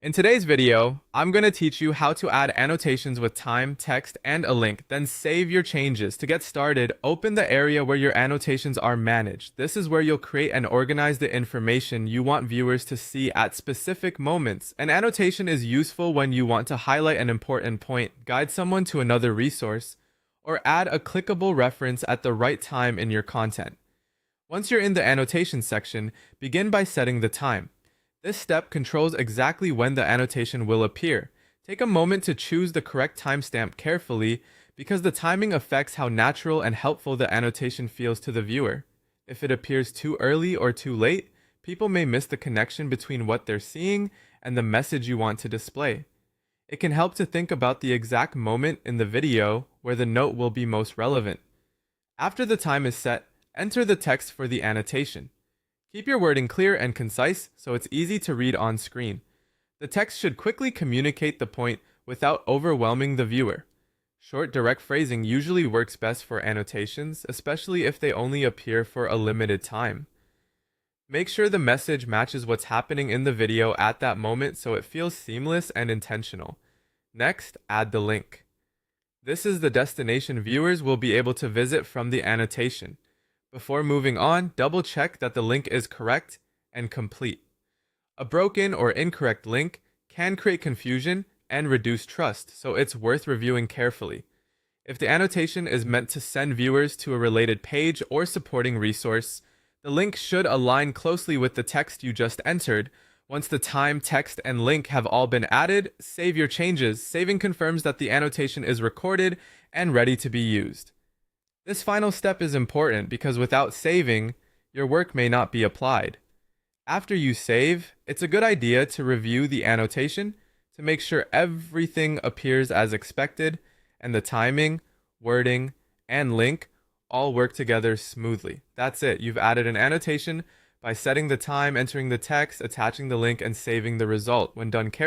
In today's video, I'm going to teach you how to add annotations with time, text, and a link, then save your changes. To get started, open the area where your annotations are managed. This is where you'll create and organize the information you want viewers to see at specific moments. An annotation is useful when you want to highlight an important point, guide someone to another resource, or add a clickable reference at the right time in your content. Once you're in the annotation section, begin by setting the time. This step controls exactly when the annotation will appear. Take a moment to choose the correct timestamp carefully because the timing affects how natural and helpful the annotation feels to the viewer. If it appears too early or too late, people may miss the connection between what they're seeing and the message you want to display. It can help to think about the exact moment in the video where the note will be most relevant. After the time is set, enter the text for the annotation. Keep your wording clear and concise so it's easy to read on screen. The text should quickly communicate the point without overwhelming the viewer. Short, direct phrasing usually works best for annotations, especially if they only appear for a limited time. Make sure the message matches what's happening in the video at that moment so it feels seamless and intentional. Next, add the link. This is the destination viewers will be able to visit from the annotation. Before moving on, double check that the link is correct and complete. A broken or incorrect link can create confusion and reduce trust, so it's worth reviewing carefully. If the annotation is meant to send viewers to a related page or supporting resource, the link should align closely with the text you just entered. Once the time, text, and link have all been added, save your changes. Saving confirms that the annotation is recorded and ready to be used. This final step is important because without saving, your work may not be applied. After you save, it's a good idea to review the annotation to make sure everything appears as expected and the timing, wording, and link all work together smoothly. That's it. You've added an annotation by setting the time, entering the text, attaching the link, and saving the result. When done carefully,